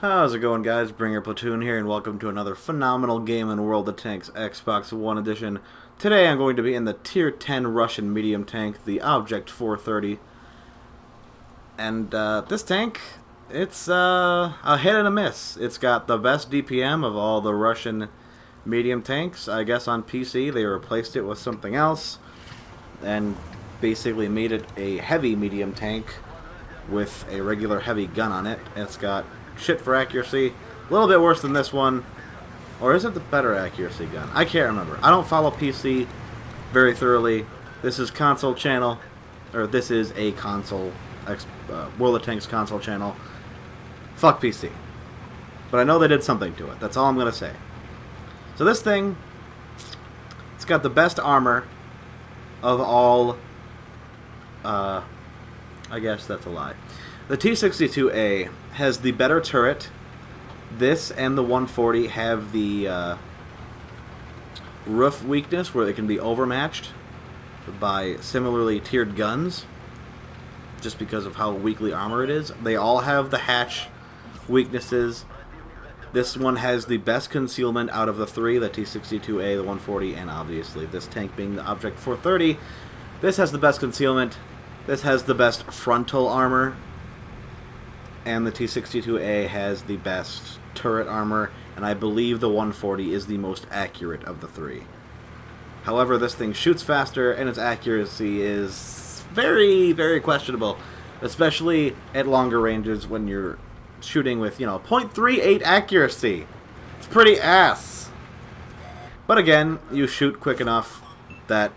How's it going, guys? Bringer Platoon here, and welcome to another phenomenal game in World of Tanks Xbox One Edition. Today I'm going to be in the Tier 10 Russian medium tank, the Object 430. And this tank, it's a hit and a miss. It's got the best DPM of all the Russian medium tanks. I guess on PC they replaced it with something else and basically made it a heavy medium tank with a regular heavy gun on it. It's got shit for accuracy, a little bit worse than this one, or is it the better accuracy gun? I can't remember. I don't follow PC very thoroughly. This is console channel, or this is a console, World of Tanks console channel. Fuck PC. But I know they did something to it. That's all I'm gonna say. So this thing, it's got the best armor of all. I guess that's a lie. The T-62A has the better turret. This and the 140 have the roof weakness where it can be overmatched by similarly tiered guns just because of how weakly armored it is. They all have the hatch weaknesses. This one has the best concealment out of the three, the T-62A, the 140, and obviously this tank being the Object 430. This has the best concealment. This has the best frontal armor. And the T-62A has the best turret armor, and I believe the 140 is the most accurate of the three. However, this thing shoots faster, and its accuracy is very, very questionable, especially at longer ranges when you're shooting with, you know, 0.38 accuracy. It's pretty ass. But again, you shoot quick enough that,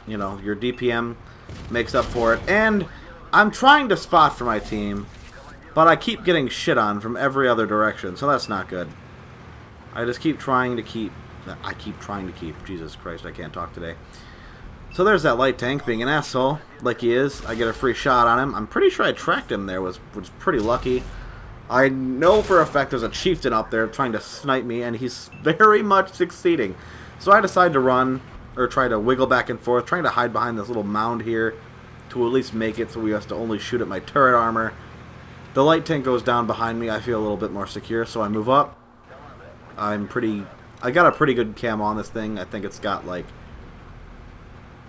you know, your DPM makes up for it. And I'm trying to spot for my team, but I keep getting shit on from every other direction, so that's not good. I just keep trying to keep... Jesus Christ, I can't talk today. So there's that light tank being an asshole, like he is. I get a free shot on him. I'm pretty sure I tracked him there, was pretty lucky. I know for a fact there's a chieftain up there trying to snipe me, and he's very much succeeding. So I decide to run, or try to wiggle back and forth, trying to hide behind this little mound here to at least make it so we have to only shoot at my turret armor. The light tank goes down behind me. I feel a little bit more secure, so I move up. I got a pretty good camo on this thing. I think it's got like,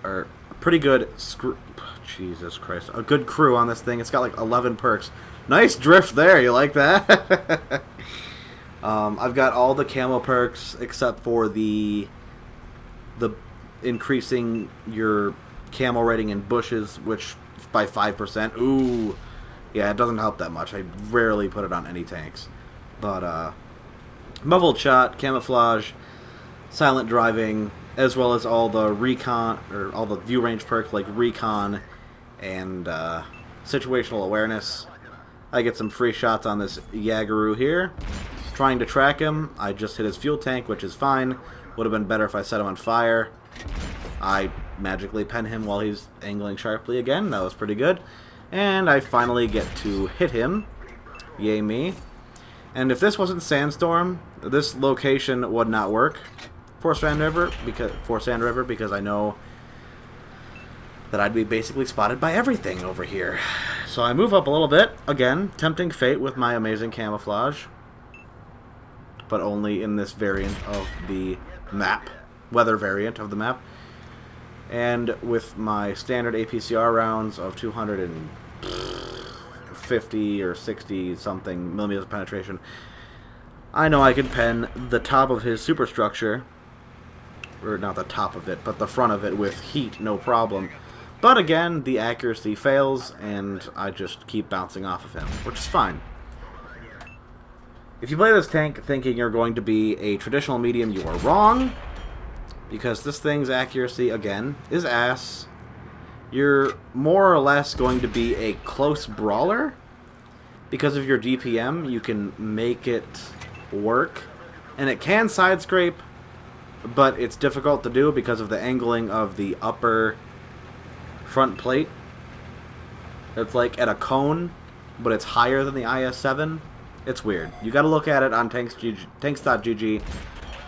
or a pretty good Jesus Christ, a good crew on this thing. It's got like 11 perks. Nice drift there. You like that? I've got all the camo perks except for the increasing your camo rating in bushes, which by 5%. Ooh. Yeah, it doesn't help that much. I rarely put it on any tanks. But, muffled shot, camouflage, silent driving, as well as all the recon, or all the view range perks like recon and situational awareness. I get some free shots on this Yaguru here. Trying to track him. I just hit his fuel tank, which is fine. Would have been better if I set him on fire. I magically pen him while he's angling sharply again. That was pretty good. And I finally get to hit him. Yay me. And if this wasn't Sandstorm, this location would not work for Sand River because I know that I'd be basically spotted by everything over here. So I move up a little bit. Again, tempting fate with my amazing camouflage. But only in this variant of the map. Weather variant of the map. And with my standard APCR rounds of 250 or 60 something millimeters of penetration, I know I can pen the top of his superstructure, or not the top of it, but the front of it with heat, no problem. But again, the accuracy fails, and I just keep bouncing off of him, which is fine. If you play this tank thinking you're going to be a traditional medium, you are wrong. Because this thing's accuracy, again, is ass. You're more or less going to be a close brawler. Because of your DPM, you can make it work. And it can side scrape, but it's difficult to do because of the angling of the upper front plate. It's like at a cone, but it's higher than the IS-7. It's weird. You gotta look at it on tanks.gg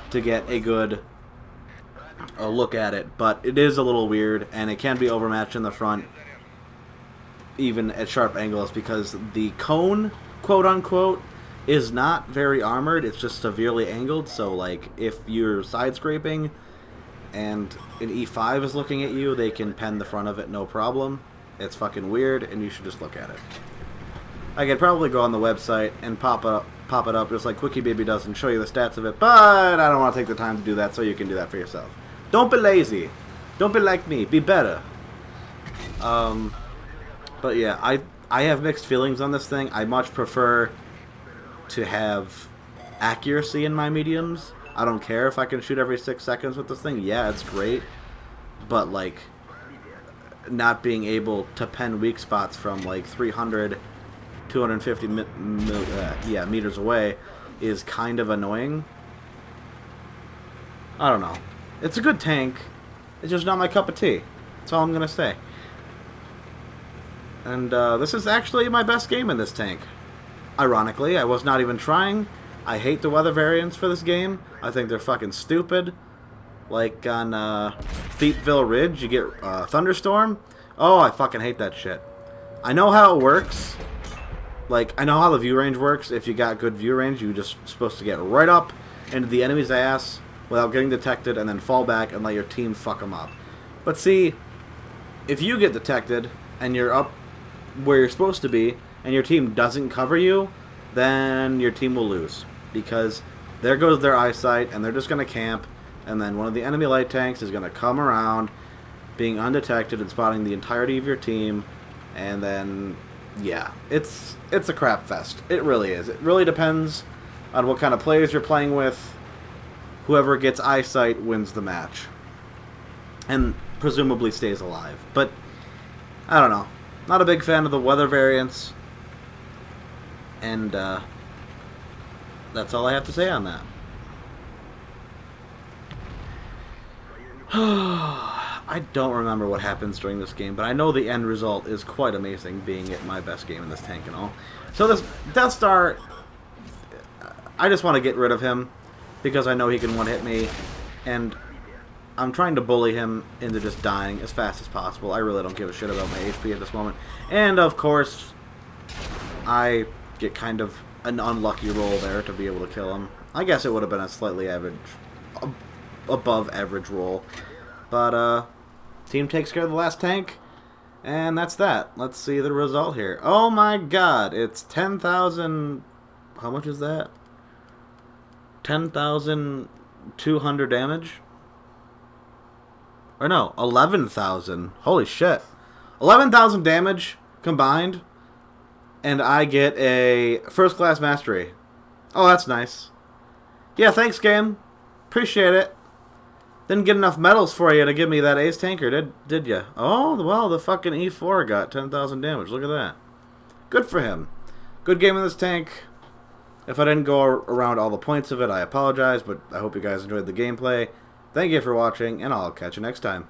to get a good look at it, but it is a little weird, and it can be overmatched in the front. even at sharp angles, because the cone, quote-unquote, is not very armored. It's just severely angled. So like if you're side scraping and an E5 is looking at you, they can pen the front of it no problem. It's fucking weird, and you should just look at it. I could probably go on the website and pop it up just like Quickie Baby does and show you the stats of it, but I don't want to take the time to do that, so you can do that for yourself. Don't be lazy. Don't be like me. Be better. But yeah, I have mixed feelings on this thing. I much prefer to have accuracy in my mediums. I don't care if I can shoot every 6 seconds with this thing. Yeah, it's great. But, like, not being able to pen weak spots from, like, 300, 250 meters away is kind of annoying. I don't know. It's a good tank. It's just not my cup of tea. That's all I'm going to say. And this is actually my best game in this tank. Ironically, I was not even trying. I hate the weather variants for this game. I think they're fucking stupid. Like on Thiepville Ridge, you get Thunderstorm. Oh, I fucking hate that shit. I know how it works. Like, I know how the view range works. If you got good view range, you're just supposed to get right up into the enemy's ass without getting detected and then fall back and let your team fuck them up. But see, if you get detected and you're up where you're supposed to be and your team doesn't cover you, then your team will lose. Because there goes their eyesight and they're just going to camp, and then one of the enemy light tanks is going to come around being undetected and spotting the entirety of your team, and then, yeah, it's a crap fest. It really is. It really depends on what kind of players you're playing with. Whoever gets eyesight wins the match. And presumably stays alive. But, I don't know. Not a big fan of the weather variants. And, that's all I have to say on that. I don't remember what happens during this game, but I know the end result is quite amazing, being it my best game in this tank and all. So this Death Star, I just want to get rid of him, because I know he can one-hit me, and I'm trying to bully him into just dying as fast as possible. I really don't give a shit about my HP at this moment. And, of course, I get kind of an unlucky roll there to be able to kill him. I guess it would have been a slightly above average roll. But, team takes care of the last tank, and that's that. Let's see the result here. Oh my god, it's 10,000... How much is that? 10,200 damage? Or no, 11,000. Holy shit. 11,000 damage combined, and I get a first class mastery. Oh, that's nice. Yeah, thanks, game. Appreciate it. Didn't get enough medals for you to give me that ace tanker, did ya? Oh, well, the fucking E4 got 10,000 damage. Look at that. Good for him. Good game in this tank. If I didn't go around all the points of it, I apologize, but I hope you guys enjoyed the gameplay. Thank you for watching, and I'll catch you next time.